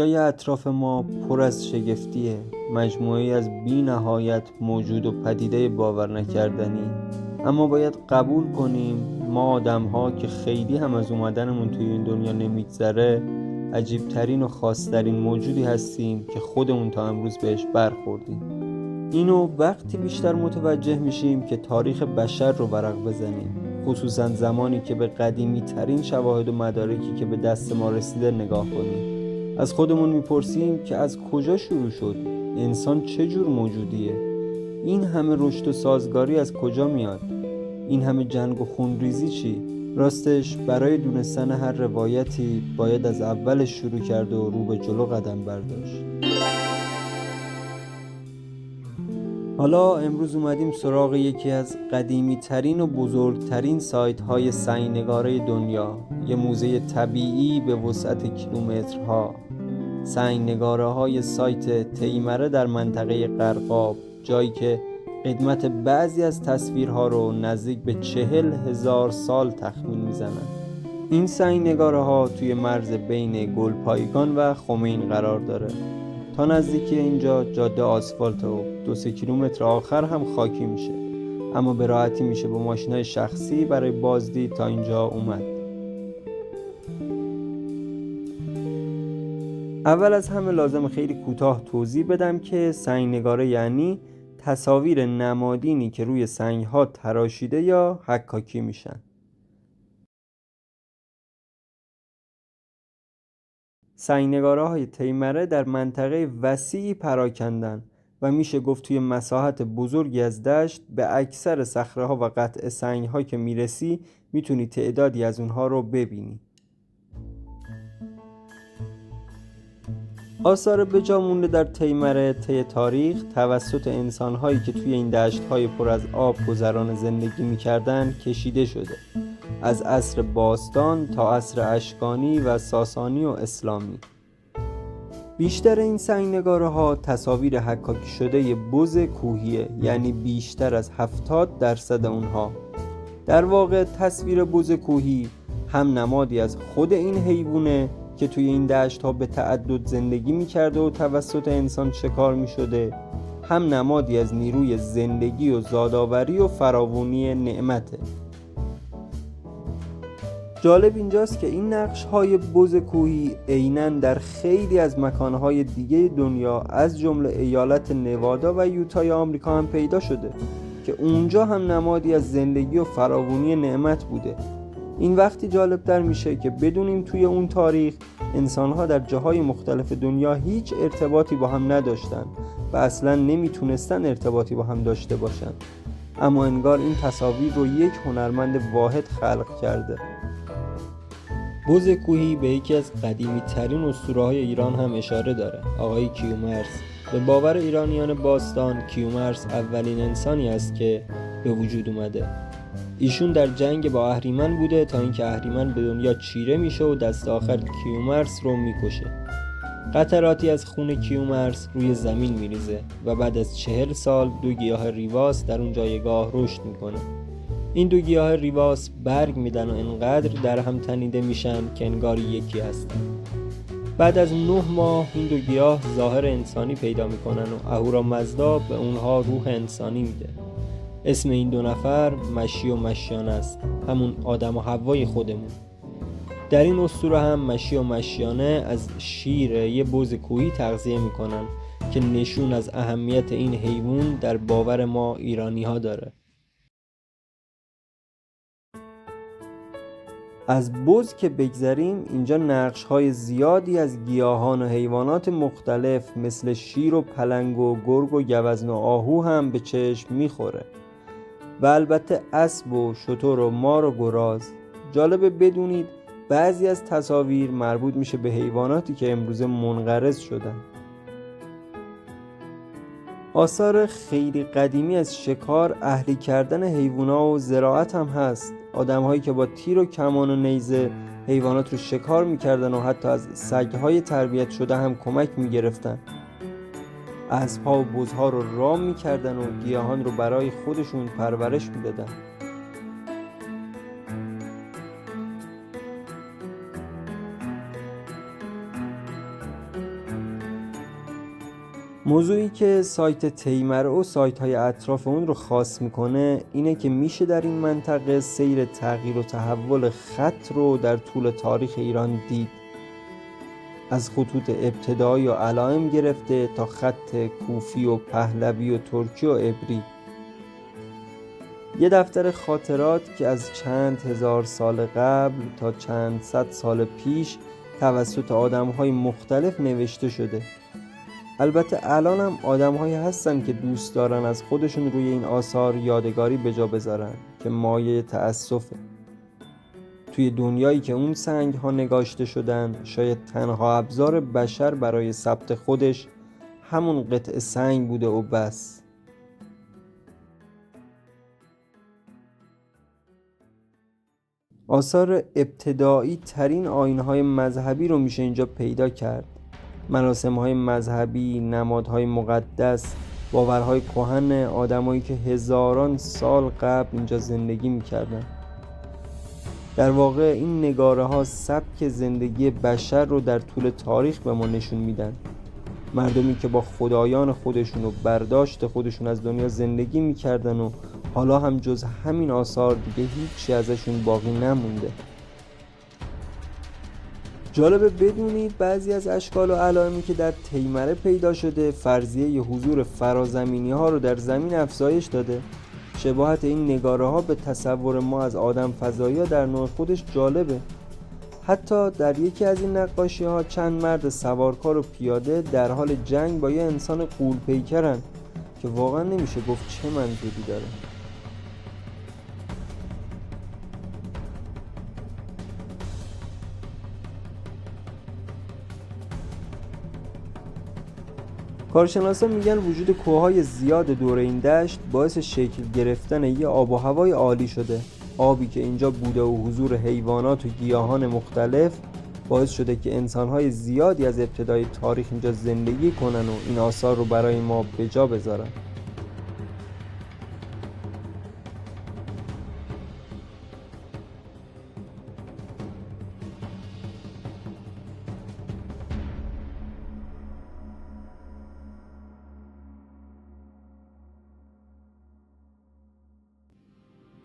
دنیای اطراف ما پر از شگفتیه، مجموعه‌ای از بی نهایت موجود و پدیده باور نکردنی. اما باید قبول کنیم ما آدم‌ها که خیلی هم از اومدنمون توی این دنیا نمیگذره، عجیبترین و خاصترین موجودی هستیم که خودمون تا امروز بهش برخوردیم. اینو وقتی بیشتر متوجه میشیم که تاریخ بشر رو ورق بزنیم، خصوصا زمانی که به قدیمی ترین شواهد و مدارکی که به دست ما رسیده نگاه کنیم. از خودمون میپرسیم که از کجا شروع شد؟ انسان چه جور موجودیه؟ این همه رشد و سازگاری از کجا میاد؟ این همه جنگ و خونریزی چی؟ راستش برای دونستن هر روایتی باید از اولش شروع کرد و رو به جلو قدم برداشت. حالا امروز اومدیم سراغ یکی از قدیمی ترین و بزرگترین سایت های سنگ‌نگاره دنیا، یه موزه طبیعی به وسعت کیلومترها. سنگ‌نگاره های سایت تیمره در منطقه غرقاب، جایی که قدمت بعضی از تصویرها رو نزدیک به 40,000 سال تخمین میزنن. این سنگ‌نگاره ها توی مرز بین گلپایگان و خمین قرار داره. تا نزدیکی اینجا جاده آسفالت و 2-3 کیلومتر آخر هم خاکی میشه، اما به راحتی میشه با ماشین‌های شخصی برای بازدید تا اینجا اومد. اول از همه لازم خیلی کوتاه توضیح بدم که سنگ‌نگاره یعنی تصاویر نمادینی که روی سنگ‌ها تراشیده یا حکاکی میشن. سنگ‌نگاره‌های تیمره در منطقه وسیعی پراکندن و میشه گفت توی مساحت بزرگی از دشت به اکثر صخره‌ها و قطع سنگ‌ها که میرسی میتونی تعدادی از اونها رو ببینی. آثار بجا مونده در تیمره طی تاریخ توسط انسان‌هایی که توی این دشت‌های پر از آب گذران زندگی می‌کردن کشیده شده، از عصر باستان تا عصر اشکانی و ساسانی و اسلامی. بیشتر این سنگ‌نگاره‌ها تصاویر حکاکی شده بز کوهیه، یعنی بیشتر از 70% اونها. در واقع تصویر بز کوهی هم نمادی از خود این حیوانه که توی این دشت‌ها به تعدد زندگی می‌کرده و توسط انسان شکار می‌شده، هم نمادی از نیروی زندگی و زادآوری و فراوانی نعمته. جالب اینجاست که این نقش‌های بز کوهی عیناً در خیلی از مکان‌های دیگه دنیا از جمله ایالت نوادا و یوتای آمریکا هم پیدا شده که اونجا هم نمادی از زندگی و فراوانی نعمت بوده. این وقتی جالب‌تر میشه که بدونیم توی اون تاریخ انسان‌ها در جاهای مختلف دنیا هیچ ارتباطی با هم نداشتن و اصلاً نمیتونستن ارتباطی با هم داشته باشن، اما انگار این تصاویر رو یک هنرمند واحد خلق کرده. بز کوهی به یکی از قدیمی ترین اسطوره‌های ایران هم اشاره داره، آقای کیومرث. به باور ایرانیان باستان کیومرث اولین انسانی است که به وجود اومده. ایشون در جنگ با اهریمن بوده تا اینکه اهریمن به دنیا چیره میشه و دست آخر کیومرث رو میکشه. قطراتی از خون کیومرث روی زمین میریزه و بعد از 40 سال 2 گیاه ریواس در اون جایگاه رشد میکنه. این 2 گیاه ریواس برگ میدن و انقدر در هم تنیده میشن که انگار یکی هستن. بعد از 9 ماه این 2 گیاه ظاهر انسانی پیدا میکنن و اهورامزدا به اونها روح انسانی میده. اسم این 2 نفر مشی و مشیانه است، همون آدم و حوای خودمون. در این اسطوره هم مشی و مشیانه از شیر یه بز کوهی تغذیه میکنن که نشون از اهمیت این حیوان در باور ما ایرانی ها داره. از بز که بگذریم، اینجا نقش‌های زیادی از گیاهان و حیوانات مختلف مثل شیر و پلنگ و گرگ و گوزن و آهو هم به چشم میخوره و البته اسب و شتر و مار و گراز. جالبه بدونید بعضی از تصاویر مربوط میشه به حیواناتی که امروزه منقرض شدن. آثار خیلی قدیمی از شکار، اهلی کردن حیوونا و زراعت هم هست. آدم‌هایی که با تیر و کمان و نیزه حیوانات رو شکار می‌کردن و حتی از سگ‌های تربیت شده هم کمک می‌گرفتن. اسب‌ها و بزها رو رام می‌کردن و گیاهان رو برای خودشون پرورش می‌دادن. موضوعی که سایت تیمره و سایت های اطراف اون رو خاص میکنه اینه که میشه در این منطقه سیر تغییر و تحول خط رو در طول تاریخ ایران دید، از خطوط ابتدایی و علائم گرفته تا خط کوفی و پهلوی و ترکی و عبری. یه دفتر خاطرات که از چند هزار سال قبل تا چند صد سال پیش توسط آدم‌های مختلف نوشته شده. البته الان هم آدم‌هایی هستن که دوست دارن از خودشون روی این آثار یادگاری به جا بذارن که مایه تأسفه. توی دنیایی که اون سنگ‌ها نگاشته شدن، شاید تنها ابزار بشر برای ثبت خودش همون قطعه سنگ بوده و بس. آثار ابتدایی ترین آیین‌های مذهبی رو میشه اینجا پیدا کرد. مراسم‌های مذهبی، نمادهای مقدس، باورهای کهن آدمایی که هزاران سال قبل اینجا زندگی میکردن. در واقع این نگاره‌ها سبک زندگی بشر رو در طول تاریخ به ما نشون میدن. مردمی که با خدایان خودشون و برداشت خودشون از دنیا زندگی میکردن و حالا هم جز همین آثار دیگه هیچی ازشون باقی نمونده. جالبه بدونید بعضی از اشکال و علائمی که در تیمره پیدا شده فرضیه ی حضور فرازمینی ها رو در زمین افزایش داده. شباهت این نگاره ها به تصور ما از آدم فضایی ها در نوع خودش جالبه. حتی در یکی از این نقاشی ها چند مرد سوارکار و پیاده در حال جنگ با یه انسان غول پیکرن که واقعا نمیشه گفت چه منظوری داره. کارشناسان میگن وجود کوههای زیاد دور این دشت باعث شکل گرفتن یه آب و هوای عالی شده. آبی که اینجا بوده و حضور حیوانات و گیاهان مختلف باعث شده که انسانهای زیادی از ابتدای تاریخ اینجا زندگی کنن و این آثار رو برای ما به جا بذارن.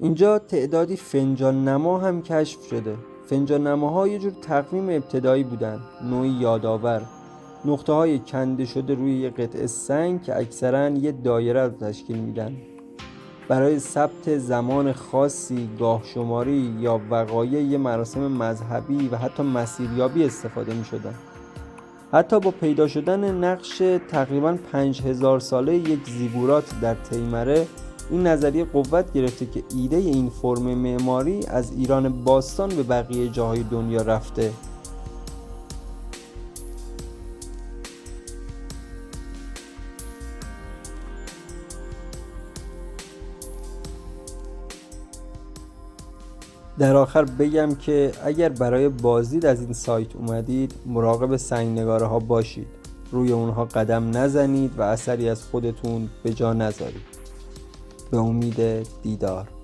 اینجا تعدادی فنجان نما هم کشف شده. فنجان نماها یه جور تقویم ابتدایی بودن، نوعی یادآور، نقطه های کنده شده روی یه قطعه سنگ که اکثرا یه دایره رو تشکیل میدن. برای ثبت زمان خاصی، گاه شماری یا وقایع یه مراسم مذهبی و حتی مسیریابی استفاده می شدن. حتی با پیدا شدن نقش تقریباً 5000 ساله یک زیگورات در تیمره این نظریه قوت گرفته که ایده این فرم معماری از ایران باستان به بقیه جاهای دنیا رفته. در آخر بگم که اگر برای بازدید از این سایت اومدید مراقب سنگنگاره ها باشید، روی اونها قدم نزنید و اثری از خودتون به جا نذارید. به امید دیدار.